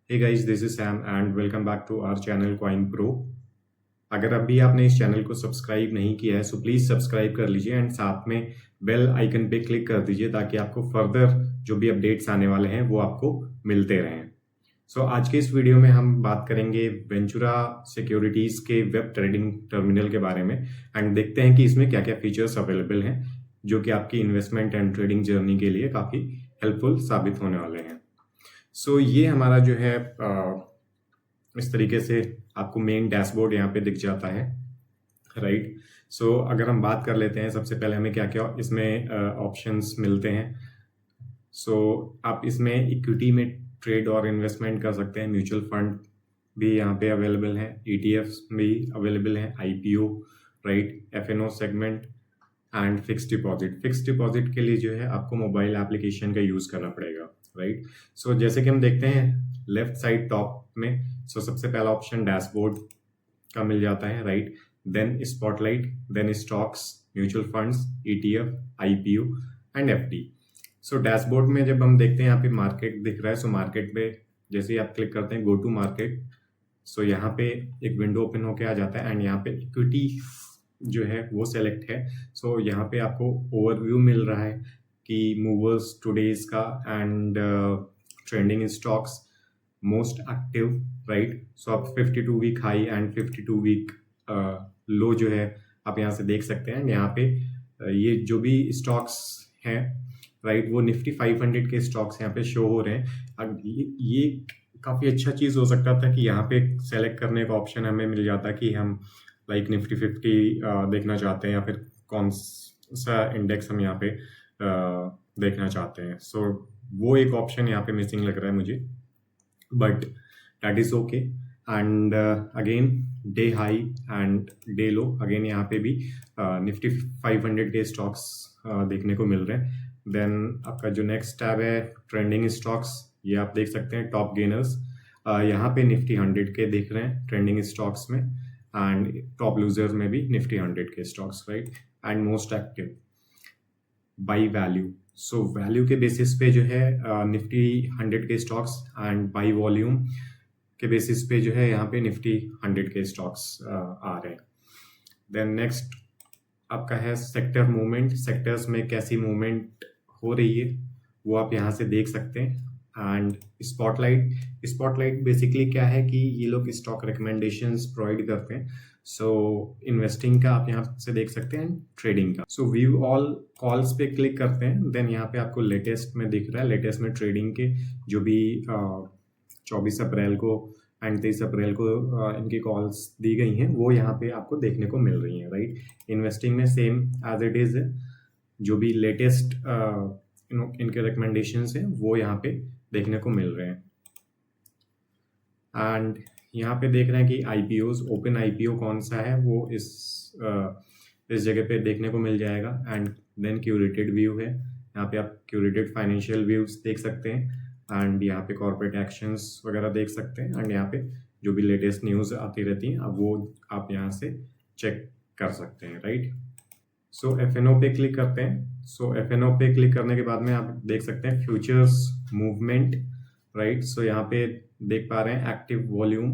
Hey guys, this is Sam and welcome back to our channel Coin Pro। अगर अभी आपने इस channel को सब्सक्राइब नहीं किया है सो प्लीज़ सब्सक्राइब कर लीजिए एंड साथ में बेल आइकन पे क्लिक कर दीजिए ताकि आपको फर्दर जो भी अपडेट्स आने वाले हैं वो आपको मिलते रहें। सो आज के इस वीडियो में हम बात करेंगे वेंचुरा सिक्योरिटीज़ के वेब ट्रेडिंग टर्मिनल के बारे में एंड देखते हैं कि इसमें क्या क्या फीचर्स अवेलेबल हैं जो कि आपकी इन्वेस्टमेंट एंड ट्रेडिंग जर्नी के लिए काफ़ी हेल्पफुल साबित होने वाले हैं। सो ये हमारा जो है इस तरीके से आपको मेन डैशबोर्ड यहाँ पे दिख जाता है, राइट। सो अगर हम बात कर लेते हैं सबसे पहले हमें क्या क्या इसमें ऑप्शंस मिलते हैं। सो आप इसमें इक्विटी में ट्रेड और इन्वेस्टमेंट कर सकते हैं, म्यूचुअल फंड भी यहाँ पे अवेलेबल है, ईटीएफ्स भी अवेलेबल हैं, IPO, right, FNO segment and fix deposit के लिए जो है आपको मोबाइल एप्लीकेशन का यूज़ करना पड़ेगा, राइट। सो जैसे कि हम देखते हैं लेफ्ट साइड टॉप में, सो सबसे पहला ऑप्शन डैशबोर्ड का मिल जाता है, right. Then spotlight, then stocks, mutual funds, ETF, IPO and FD. So dashboard में जब हम देखते हैं यहाँ पे मार्केट दिख रहा है, सो मार्केट पे जैसे ही आप क्लिक करते हैं गो टू मार्केट, सो यहाँ पे एक विंडो ओपन होके आ जाता है एंड यहाँ पे इक्विटी जो है वो सेलेक्ट है। सो यहाँ पे आपको ओवरव्यू मिल रहा है कि मूवर्स टुडेज का and trending stocks, most active, right. So आप 52 week high and 52 week low जो है आप यहाँ से देख सकते हैं। यहाँ पे ये जो भी स्टॉक्स हैं, राइट, वो निफ्टी 500 के स्टॉक्स यहाँ पे शो हो रहे हैं। अब ये काफ़ी अच्छा चीज़ हो सकता था कि यहाँ पे सेलेक्ट करने का ऑप्शन हमें मिल जाता कि हम लाइक निफ्टी 50 देखना चाहते हैं या फिर कौन सा इंडेक्स हम यहाँ पे देखना चाहते हैं। सो वो एक ऑप्शन यहाँ पे मिसिंग लग रहा है मुझे, but that is okay. And again day high and day low, again यहाँ पे भी निफ्टी 500 के स्टॉक्स देखने को मिल रहे हैं। देन आपका जो नेक्स्ट टैब है ट्रेंडिंग स्टॉक्स, ये आप देख सकते हैं टॉप गेनर्स, यहाँ पे निफ्टी 100 के दिख रहे हैं ट्रेंडिंग स्टॉक्स में एंड टॉप लूजर्स में भी निफ्टी 100 के stocks, right. And most active by value, so value के बेसिस पे जो है निफ्टी 100 के स्टॉक्स एंड बाई वॉल्यूम के बेसिस पे जो है यहाँ पे निफ्टी 100 के स्टॉक्स आ रहे हैं। देन नेक्स्ट आपका है सेक्टर मूवमेंट, सेक्टर्स में कैसी मूवमेंट हो रही है वो आप यहाँ से देख सकते हैं। एंड स्पॉटलाइट बेसिकली क्या है कि ये लोग स्टॉक रिकमेंडेशंस प्रोवाइड करते हैं। सो इन्वेस्टिंग का आप यहाँ से देख सकते हैं, ट्रेडिंग का। सो व्यू ऑल कॉल्स पे क्लिक करते हैं, देन यहाँ पे आपको लेटेस्ट में दिख रहा है, लेटेस्ट में ट्रेडिंग के जो भी 24 अप्रैल को एंड 23 अप्रैल को इनकी कॉल्स दी गई हैं वो यहाँ पे आपको देखने को मिल रही हैं, राइट। इन्वेस्टिंग में सेम एज इट इज़, जो भी लेटेस्ट इनके रिकमेंडेशंस हैं वो यहाँ पे देखने को मिल रहे हैं। एंड यहाँ पे देख रहे हैं कि आईपीओज, ओपन आईपीओ कौन सा है वो इस जगह पे देखने को मिल जाएगा। एंड देन क्यूरेटेड व्यू है, यहाँ पे आप क्यूरेटेड फाइनेंशियल व्यूज देख सकते हैं एंड यहाँ पे कॉर्पोरेट एक्शंस वगैरह देख सकते हैं एंड यहाँ पे जो भी लेटेस्ट न्यूज़ आती रहती हैं अब वो आप यहाँ से चेक कर सकते हैं, राइट। सो एफएनओ पे क्लिक करते हैं। सो एफएनओ पे क्लिक करने के बाद में आप देख सकते हैं फ्यूचर्स मूवमेंट, राइट। सो यहाँ पे देख पा रहे हैं एक्टिव वॉल्यूम,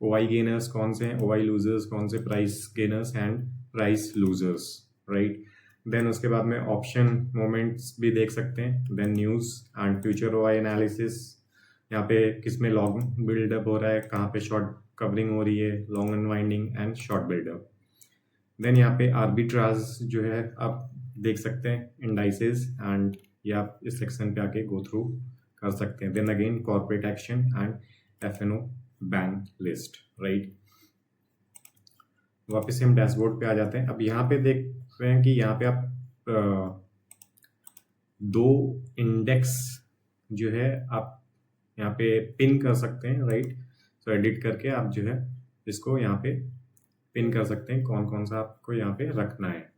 ओवाई गेनर्स कौन से हैं, ओवाई लूजर्स कौन से, price gainers and price losers, right. Then उसके बाद में ऑप्शन मोमेंट्स भी देख सकते हैं, then news and future OI analysis, यहाँ पे किस में लॉन्ग बिल्डअप हो रहा है, कहाँ पे शॉर्ट कवरिंग हो रही है, long unwinding and short buildup. Then यहाँ पे आर्बिट्राज जो है आप देख सकते हैं, इंडाइसेस, एंड ये आप इस सेक्शन पे आके गो थ्रू कर सकते हैं। Then again corporate action and FNO ban list, right. वापस से हम डैशबोर्ड पे आ जाते हैं। अब यहाँ पे देख रहे हैं कि यहाँ पे आप दो इंडेक्स जो है आप यहाँ पे पिन कर सकते हैं, राइट। सो एडिट करके आप जो है इसको यहाँ पे पिन कर सकते हैं कौन कौन सा आपको यहाँ पे रखना है।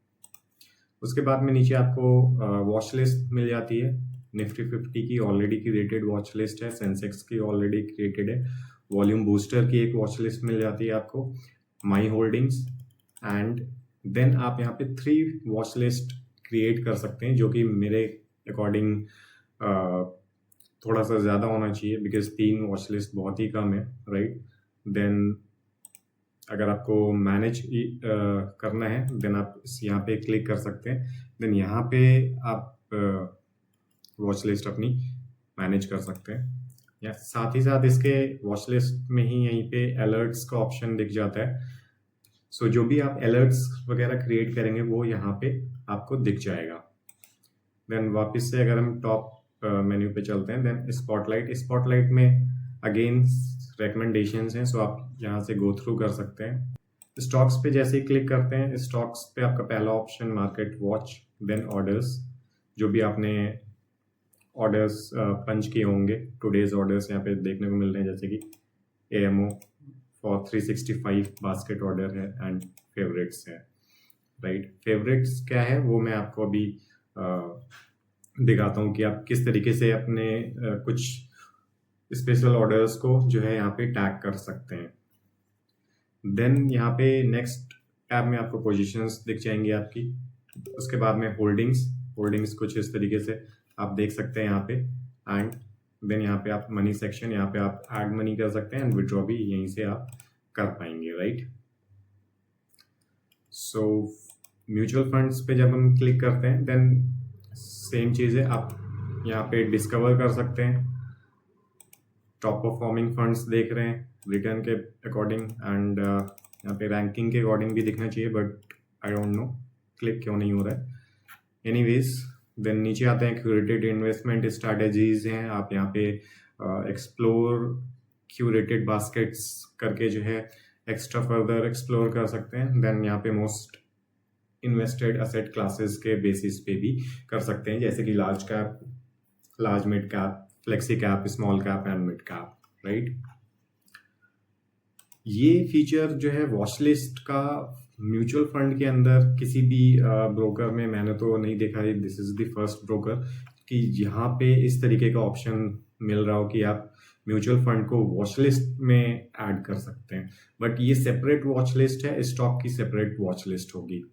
उसके बाद में नीचे आपको वॉच लिस्ट मिल जाती है, निफ्टी 50 की ऑलरेडी क्रिएटेड वॉच लिस्ट है, सेंसेक्स की ऑलरेडी क्रिएटेड है, वॉल्यूम बूस्टर की एक वॉच लिस्ट मिल जाती है आपको, माई होल्डिंग्स, एंड देन आप यहाँ पे 3 वॉच लिस्ट क्रिएट कर सकते हैं जो कि मेरे अकॉर्डिंग थोड़ा सा ज़्यादा होना चाहिए बिकॉज 3 वॉच लिस्ट बहुत ही कम है, राइट। देन अगर आपको मैनेज करना है देन आप यहाँ पे क्लिक कर सकते हैं। देन यहाँ पे आप वॉच लिस्ट अपनी मैनेज कर सकते हैं। या साथ ही साथ इसके वॉच लिस्ट में ही यहीं पे अलर्ट्स का ऑप्शन दिख जाता है। सो जो भी आप अलर्ट्स वगैरह क्रिएट करेंगे वो यहाँ पे आपको दिख जाएगा। देन वापस से अगर हम टॉप मेन्यू पे चलते हैं, देन स्पॉटलाइट में अगेन रिकमेंडेशंस हैं, सो आप यहाँ से गो थ्रू कर सकते हैं। स्टॉक्स पे जैसे ही क्लिक करते हैं, स्टॉक्स पे आपका पहला option market watch, then orders, जो भी आपने ऑर्डर्स पंच किए होंगे, टुडेज ऑर्डर्स यहाँ पे देखने को मिल रहे हैं, जैसे कि AMO फॉर 365 बास्केट ऑर्डर है एंड फेवरेट्स है, राइट। फेवरेट्स क्या है वो मैं आपको अभी दिखाता हूँ कि आप किस तरीके से अपने कुछ स्पेशल ऑर्डर्स को जो है यहाँ पे टैग कर सकते हैं। देन यहाँ पे नेक्स्ट टैब में आपको पोजीशंस दिख जाएंगी आपकी। उसके बाद में होल्डिंग्स कुछ इस तरीके से आप देख सकते हैं यहाँ पे। एंड देन यहाँ पे आप मनी सेक्शन, यहाँ पे आप ऐड मनी कर सकते हैं एंड विड्रॉ भी यहीं से आप कर पाएंगे, राइट। सो म्यूचुअल फंड्स पे जब हम क्लिक करते हैं देन सेम चीज़ है, आप यहाँ पे डिस्कवर कर सकते हैं। टॉप परफॉर्मिंग फंड्स देख रहे हैं रिटर्न के अकॉर्डिंग एंड यहाँ पे रैंकिंग के अकॉर्डिंग भी दिखना चाहिए, but I don't know click क्यों नहीं हो रहा है। एनीवेज देन नीचे आते हैं क्यूरेटेड इन्वेस्टमेंट स्ट्रैटेजीज हैं। आप यहाँ पे एक्सप्लोर क्यूरेटेड बास्केट्स करके जो है एक्स्ट्रा फर्दर एक्सप्लोर कर सकते हैं। देन यहाँ पे मोस्ट इन्वेस्टेड असेट क्लासेस के बेसिस पे भी कर सकते हैं, जैसे कि large cap, large mid cap, flexi cap, small cap and mid cap, right. ये फीचर जो है वॉच लिस्ट का म्यूचुअल फंड के अंदर किसी भी ब्रोकर में मैंने तो नहीं देखा है। This is the first broker कि यहाँ पे इस तरीके का ऑप्शन मिल रहा हो कि आप म्यूचुअल फंड को वॉच लिस्ट में ऐड कर सकते हैं। बट ये सेपरेट वॉच लिस्ट है, स्टॉक की सेपरेट वॉच लिस्ट होगी,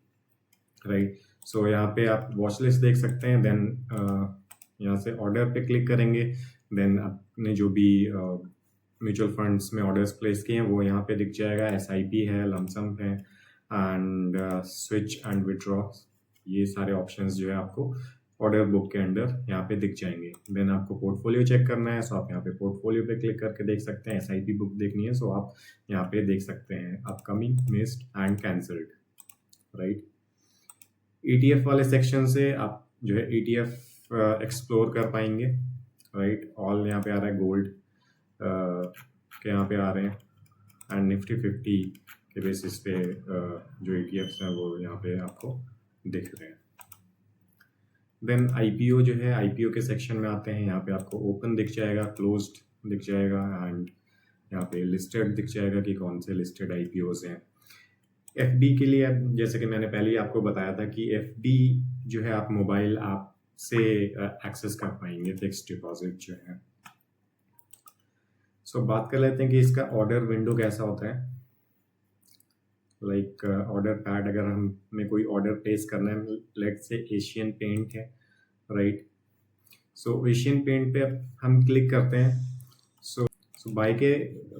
राइट। सो यहाँ पे आप वॉच लिस्ट देख सकते हैं। देन यहाँ से ऑर्डर पे क्लिक करेंगे, देन आपने जो भी म्यूचुअल फंड्स में ऑर्डर्स प्लेस किए हैं वो यहाँ पे दिख जाएगा। SIP है, लमसम है एंड स्विच एंड विड्रॉ, ये सारे ऑप्शंस जो है आपको ऑर्डर बुक के अंदर यहाँ पे दिख जाएंगे। देन आपको पोर्टफोलियो चेक करना है, सो आप यहाँ पे पोर्टफोलियो पे क्लिक करके देख सकते हैं। SIP बुक देखनी है, सो आप यहाँ पे देख सकते हैं upcoming, missed and cancelled, right. ETF वाले सेक्शन से आप जो है ETF एक्सप्लोर कर पाएंगे, राइट। ऑल यहाँ पे आ रहा है, गोल्ड के यहाँ पे आ रहे हैं एंड निफ्टी 50 के बेसिस पे जो ETFs हैं वो यहाँ पे आपको दिख रहे हैं। देन IPO जो है, IPO के सेक्शन में आते हैं। यहाँ पे आपको ओपन दिख जाएगा, क्लोज्ड दिख जाएगा एंड यहाँ पे लिस्टेड दिख जाएगा कि कौन से लिस्टेड IPOs हैं। FD के लिए जैसे कि मैंने पहले ही आपको बताया था कि FD जो है आप मोबाइल ऐप से एक्सेस कर पाएंगे, फिक्स्ड डिपॉजिट जो है। सो बात कर लेते हैं कि इसका ऑर्डर विंडो कैसा होता है। लाइक ऑर्डर पैड, अगर हमें कोई ऑर्डर प्लेस करना है, लेट से एशियन पेंट है, राइट। सो एशियन पेंट पे हम क्लिक करते हैं। सो बाय के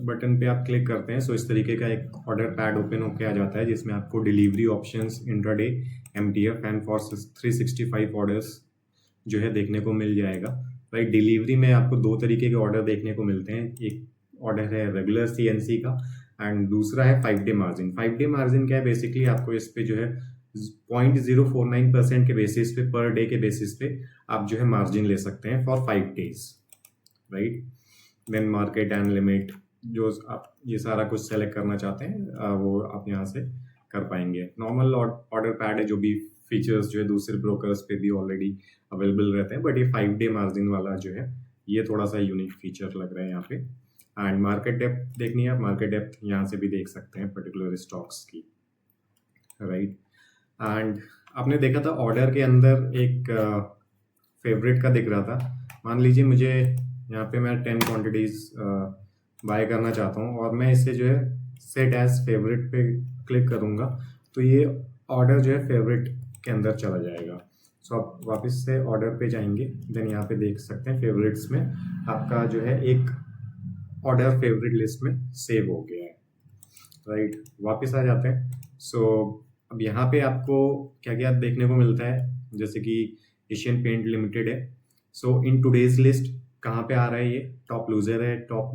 बटन पे आप क्लिक करते हैं। सो इस तरीके का एक ऑर्डर पैड ओपन होकर आ जाता है जिसमें आपको delivery options, intraday, MTF and for 365 orders जो है देखने को मिल जाएगा, राइट। डिलीवरी में आपको 2 तरीके के ऑर्डर देखने को मिलते हैं। एक ऑर्डर है रेगुलर CNC का एंड दूसरा है 5 डे मार्जिन। 5 डे मार्जिन क्या है, बेसिकली आपको इस पे जो है 0.049% के बेसिस पे, पर डे के बेसिस पे आप जो है मार्जिन ले सकते हैं for 5 days, right. Then market and limit, जो आप ये सारा कुछ सेलेक्ट करना चाहते हैं वो आप यहाँ से कर पाएंगे। नॉर्मल ऑर्डर पैड है, जो भी फीचर्स जो है दूसरे ब्रोकर्स पे भी ऑलरेडी अवेलेबल रहते हैं, बट ये 5 डे मार्जिन वाला जो है ये थोड़ा सा यूनिक फीचर लग रहा है यहाँ पे। एंड मार्केट डेप्थ देखनी है, मार्केट डेप्थ यहाँ से भी देख सकते हैं पर्टिकुलर स्टॉक्स की, राइट। एंड आपने देखा था ऑर्डर के अंदर एक फेवरेट का दिख रहा था। मान लीजिए मुझे यहाँ पे मैं 10 क्वांटिटीज बाय करना चाहता हूँ और मैं इसे जो है सेट एज फेवरेट पे क्लिक करूँगा तो ये ऑर्डर जो है फेवरेट के अंदर चला जाएगा। सो आप वापस से ऑर्डर पे जाएंगे, देन यहाँ पे देख सकते हैं फेवरेट्स में आपका जो है एक ऑर्डर फेवरेट लिस्ट में सेव हो गया है, राइट। वापस आ जाते हैं। सो अब यहाँ पे आपको क्या क्या देखने को मिलता है, जैसे कि एशियन पेंट लिमिटेड है। सो इन टुडेज लिस्ट कहाँ पे आ रहा है, ये टॉप लूजर है, टॉप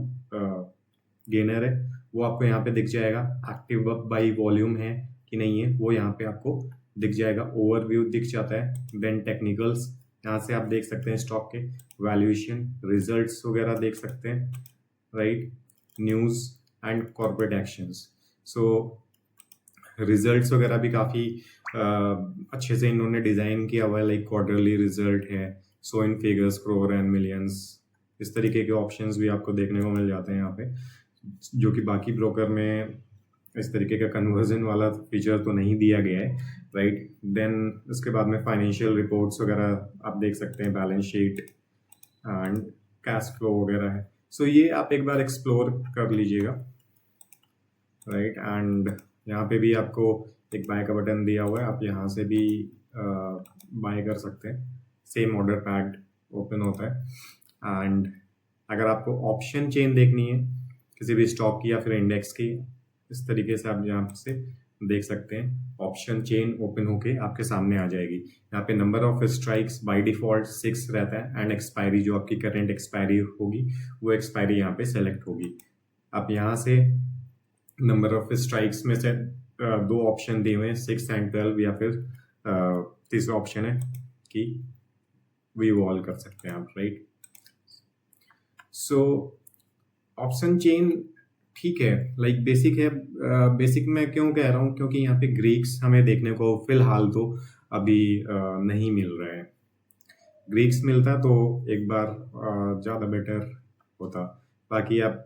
गेनर है, वो आपको यहाँ पे दिख जाएगा। एक्टिव बाई वॉल्यूम है कि नहीं है वो यहाँ पे आपको दिख जाएगा, ओवरव्यू दिख जाता है। देन टेक्निकल्स, यहाँ से आप देख सकते हैं स्टॉक के वैल्यूएशन, रिजल्ट्स वगैरह देख सकते हैं, right. News and corporate actions. So results वगैरह भी काफ़ी अच्छे से इन्होंने डिज़ाइन किया हुआ है, लाइक क्वार्टरली रिजल्ट है, सो इन फिगर्स, करोड़ एंड मिलियंस, इस तरीके के ऑप्शंस भी आपको देखने को मिल जाते हैं यहाँ पे, जो कि बाकी ब्रोकर में इस तरीके का कन्वर्जन वाला फीचर तो नहीं दिया गया है, राइट। देन उसके बाद में फाइनेंशियल रिपोर्ट्स वगैरह आप देख सकते हैं, balance sheet and cash flow वगैरह है। सो ये आप एक बार एक्सप्लोर कर लीजिएगा, राइट। एंड यहाँ पे भी आपको एक बाय का बटन दिया हुआ है, आप यहाँ से भी बाय कर सकते हैं, सेम ऑर्डर पैड ओपन होता है। एंड अगर आपको ऑप्शन चेन देखनी है किसी भी स्टॉक की या फिर इंडेक्स की, इस तरीके से आप यहाँ से देख सकते हैं, ऑप्शन चेन ओपन होके आपके सामने आ जाएगी। यहाँ पे number of strikes by default 6 रहता है, एंड एक्सपायरी जो आपकी करंट एक्सपायरी होगी वो एक्सपायरी यहाँ पे सेलेक्ट होगी। आप यहाँ से नंबर ऑफ स्ट्राइक्स में से दो ऑप्शन दिए हुए हैं, 6 एंड 12, या फिर तीसरा ऑप्शन है कि वी वॉल कर सकते हैं आप, राइट। सो ऑप्शन चेन ठीक है, लाइक बेसिक है। बेसिक मैं क्यों कह रहा हूँ, क्योंकि यहाँ पे ग्रीक्स हमें देखने को फिलहाल तो अभी नहीं मिल रहा है। ग्रीक्स मिलता तो एक बार ज़्यादा बेटर होता। बाकी आप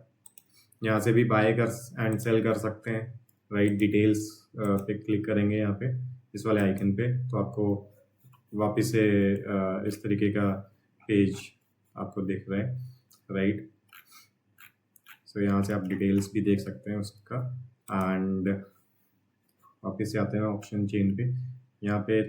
यहाँ से भी बाय कर एंड सेल कर सकते हैं, राइट। डिटेल्स पे क्लिक करेंगे यहाँ पे इस वाले आइकन पे, तो आपको वापस से इस तरीके का पेज आपको दिख रहा है, राइट। सो यहाँ से आप डिटेल्स भी देख सकते हैं उसका। एंड वापस से आते हैं ऑप्शन चेन पे, यहाँ पे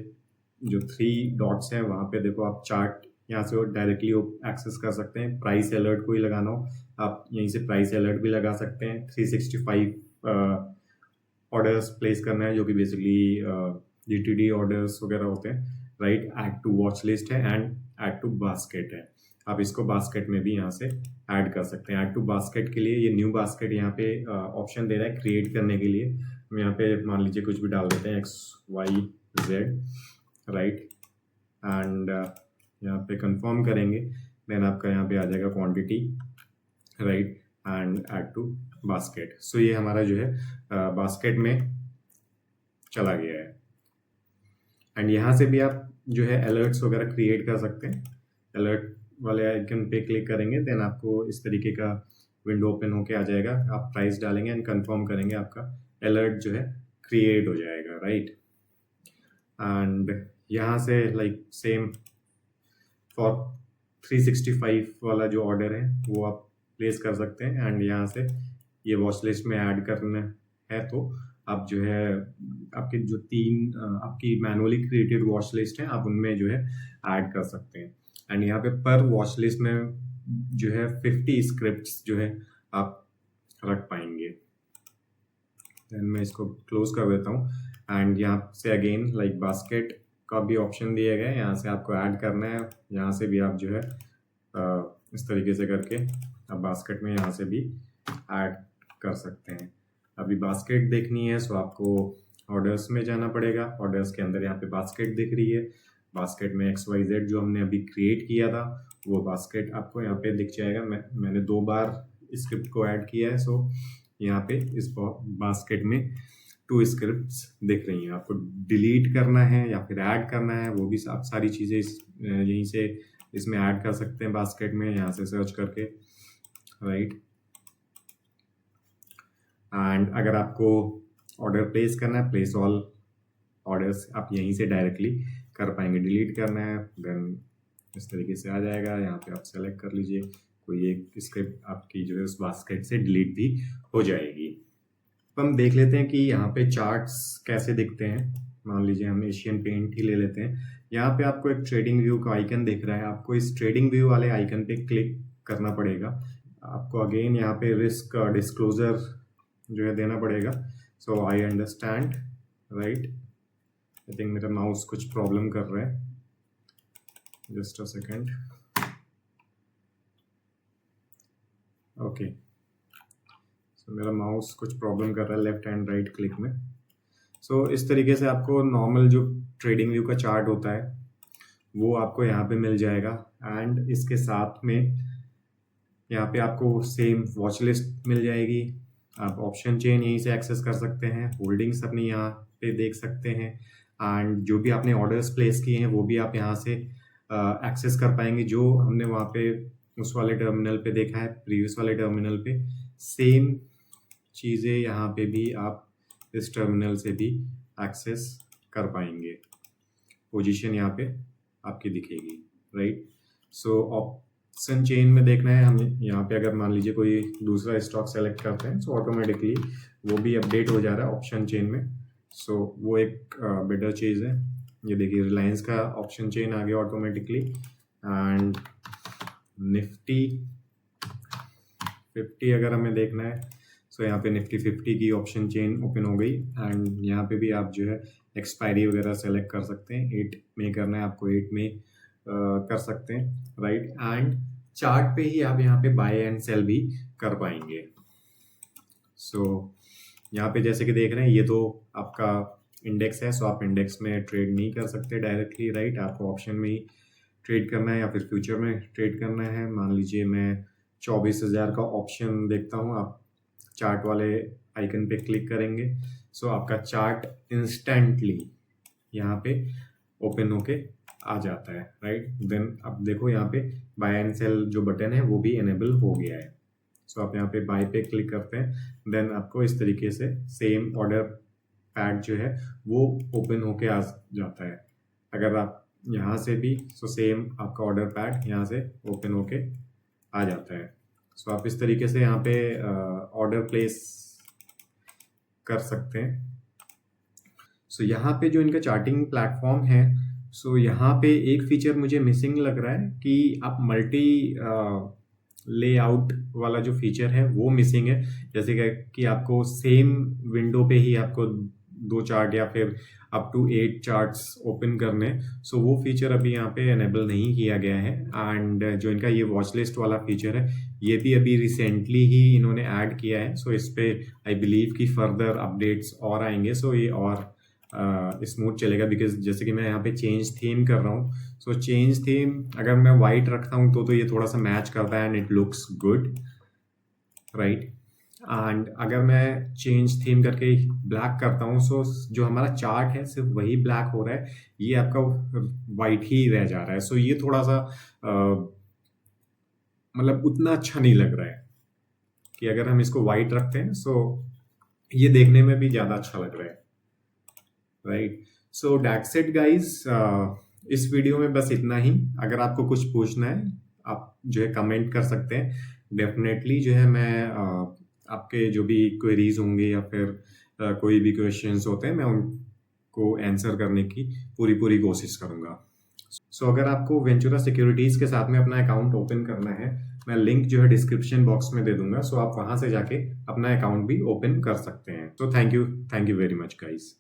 जो 3 डॉट्स हैं वहाँ पे देखो आप चार्ट यहाँ से डायरेक्टली एक्सेस कर सकते हैं। प्राइस अलर्ट कोई लगाना हो आप यहीं से प्राइस अलर्ट भी लगा सकते हैं। 365 ऑर्डर्स प्लेस करना है, जो कि बेसिकली GTD ऑर्डर्स वगैरह होते हैं, right. Add to watch list है एंड ऐड टू बास्केट है, आप इसको बास्केट में भी यहाँ से ऐड कर सकते हैं। ऐड टू बास्केट के लिए ये न्यू बास्केट यहाँ पे ऑप्शन दे रहा है क्रिएट करने के लिए। हम यहाँ पे मान लीजिए कुछ भी डाल देते हैं, XYZ, राइट। एंड यहाँ पे कंफर्म करेंगे, देन आपका यहाँ पे आ जाएगा quantity, right, and add to basket. So ये हमारा जो है बास्केट में चला गया है। एंड यहाँ से भी आप जो है अलर्ट्स वगैरह क्रिएट कर सकते हैं। अलर्ट वाले आइकन पे क्लिक करेंगे, देन आपको इस तरीके का विंडो ओपन होके आ जाएगा। आप प्राइस डालेंगे एंड कंफर्म करेंगे, आपका अलर्ट जो है क्रिएट हो जाएगा, राइट। एंड यहाँ से लाइक सेम फॉर 365 वाला जो ऑर्डर है वो आप प्लेस कर सकते हैं। एंड यहाँ से ये वॉच लिस्ट में ऐड करना है तो आप जो है आपके जो 3 आपकी मैनुअली क्रिएटेड वॉच लिस्ट है आप उनमें जो है ऐड कर सकते हैं। एंड यहाँ पे पर वॉच लिस्ट में जो है 50 स्क्रिप्ट्स जो है आप रख पाएंगे। देन मैं इसको क्लोज कर देता हूँ। एंड यहाँ से अगेन लाइक बास्केट का भी ऑप्शन दिया गया है, यहाँ से आपको ऐड करना है। यहाँ से भी आप जो है इस तरीके से करके आप बास्केट में यहाँ से भी ऐड कर सकते हैं। अभी बास्केट देखनी है, सो आपको ऑर्डर्स में जाना पड़ेगा। ऑर्डर्स के अंदर यहाँ पे बास्केट दिख रही है, बास्केट में XYZ जो हमने अभी क्रिएट किया था वो बास्केट आपको यहाँ पे दिख जाएगा। मैंने 2 बार स्क्रिप्ट को ऐड किया है, सो यहाँ पे इस बास्केट में 2 स्क्रिप्ट्स दिख रही हैं। आपको डिलीट करना है या फिर ऐड करना है, वो भी आप सारी चीज़ें यहीं से इसमें ऐड कर सकते हैं बास्केट में, यहाँ से सर्च करके, राइट। एंड अगर आपको ऑर्डर प्लेस करना है, प्लेस ऑल ऑर्डर्स आप यहीं से डायरेक्टली कर पाएंगे। डिलीट करना है, देन इस तरीके से आ जाएगा। यहाँ पे आप सेलेक्ट कर लीजिए, कोई एक स्क्रिप्ट आपकी जो है उस बास्केट से डिलीट भी हो जाएगी। तो हम देख लेते हैं कि यहाँ पे चार्ट्स कैसे दिखते हैं। मान लीजिए हम एशियन पेंट ही ले लेते हैं। यहाँ पे आपको एक ट्रेडिंग व्यू का आइकन दिख रहा है, आपको इस ट्रेडिंग व्यू वाले आइकन पे क्लिक करना पड़ेगा। आपको अगेन यहाँ पे रिस्क डिस्क्लोजर जो है देना पड़ेगा। So I understand, right. I think मेरा माउस कुछ प्रॉब्लम कर रहा है, just a second. Okay, so मेरा माउस कुछ प्रॉब्लम कर रहा है लेफ्ट एंड राइट क्लिक में। सो इस तरीके से आपको नॉर्मल जो ट्रेडिंग व्यू का चार्ट होता है वो आपको यहाँ पे मिल जाएगा। एंड इसके साथ में यहाँ पे आपको सेम वॉच लिस्ट मिल जाएगी। आप ऑप्शन चेन यहीं से एक्सेस कर सकते हैं, होल्डिंग्स अपनी यहाँ पे देख सकते हैं, एंड जो भी आपने ऑर्डर्स प्लेस किए हैं वो भी आप यहाँ से एक्सेस कर पाएंगे। जो हमने वहाँ पे उस वाले टर्मिनल पे देखा है, प्रीवियस वाले टर्मिनल पे, सेम चीज़ें यहाँ पे भी आप इस टर्मिनल से भी एक्सेस कर पाएंगे। पोजीशन यहाँ पे आपकी दिखेगी, राइट। सो ऑप्शन चेन में देखना है हमें, यहाँ पे अगर मान लीजिए कोई दूसरा स्टॉक सेलेक्ट करते हैं तो ऑटोमेटिकली वो भी अपडेट हो जा रहा है ऑप्शन चेन में। सो वो एक बेटर चीज़ है। ये देखिए रिलायंस का ऑप्शन चेन आ गया ऑटोमेटिकली। एंड निफ्टी 50 अगर हमें देखना है, सो यहाँ पे निफ्टी 50 की ऑप्शन चेन ओपन हो गई। एंड यहाँ पे भी आप जो है एक्सपायरी वगैरह सेलेक्ट कर सकते हैं। 8 में करना है आपको, 8 में कर सकते हैं, राइट। एंड चार्ट पे ही आप यहाँ पे बाय एंड सेल भी कर पाएंगे। सो यहाँ पे जैसे कि देख रहे हैं ये तो आपका इंडेक्स है, सो आप इंडेक्स में ट्रेड नहीं कर सकते डायरेक्टली, राइट। आपको ऑप्शन में ही ट्रेड करना है या फिर फ्यूचर में ट्रेड करना है। मान लीजिए मैं 24,000 का ऑप्शन देखता हूँ, आप चार्ट वाले आइकन पे क्लिक करेंगे, सो आपका चार्ट इंस्टेंटली यहाँ पे ओपन होके आ जाता है, राइट। देन अब देखो यहाँ पे बाय एंड सेल जो बटन है वो भी इनेबल हो गया है। सो आप यहाँ पे बाय पे क्लिक करते हैं, देन आपको इस तरीके से सेम ऑर्डर पैड जो है वो ओपन होके आ जाता है। अगर आप यहाँ से भी, सो सेम आपका ऑर्डर पैड यहाँ से ओपन होके आ जाता है। सो आप इस तरीके से यहाँ पे ऑर्डर प्लेस कर सकते हैं। सो यहाँ पे जो इनका चार्टिंग प्लेटफॉर्म है, सो यहाँ पे एक फीचर मुझे मिसिंग लग रहा है कि आप मल्टी लेआउट वाला जो फीचर है वो मिसिंग है। जैसे कि आपको सेम विंडो पे ही आपको 2 चार्ट या फिर अप टू 8 चार्ट्स ओपन करने, सो वो फीचर अभी यहाँ पे एनेबल नहीं किया गया है। एंड जो इनका ये वॉच लिस्ट वाला फीचर है ये भी अभी रिसेंटली ही इन्होंने ऐड किया है। सो इस पे आई बिलीव कि फर्दर अपडेट्स और आएंगे, सो ये और स्मूथ चलेगा। बिकॉज जैसे कि मैं यहाँ पे चेंज थीम कर रहा हूँ, सो चेंज थीम अगर मैं वाइट रखता हूँ तो ये थोड़ा सा मैच करता है and it looks good, right. And अगर मैं चेंज थीम करके ब्लैक करता हूँ, सो जो हमारा चार्ट है सिर्फ वही ब्लैक हो रहा है, ये आपका वाइट ही रह जा रहा है। सो ये थोड़ा सा मतलब उतना अच्छा नहीं लग रहा है कि अगर हम इसको वाइट रखते हैं, सो ये देखने में भी ज़्यादा अच्छा लग रहा है, right. So that's it guys, इस वीडियो में बस इतना ही। अगर आपको कुछ पूछना है आप जो है कमेंट कर सकते हैं। डेफिनेटली जो है मैं आपके जो भी क्वेरीज होंगे या फिर कोई भी क्वेश्चंस होते हैं मैं उनको आंसर करने की पूरी कोशिश करूंगा। सो अगर आपको वेंचुरा सिक्योरिटीज़ के साथ में अपना अकाउंट ओपन करना है, मैं लिंक जो है डिस्क्रिप्शन बॉक्स में दे दूंगा, सो आप वहां से जाके अपना अकाउंट भी ओपन कर सकते हैं। So thank you very much guys.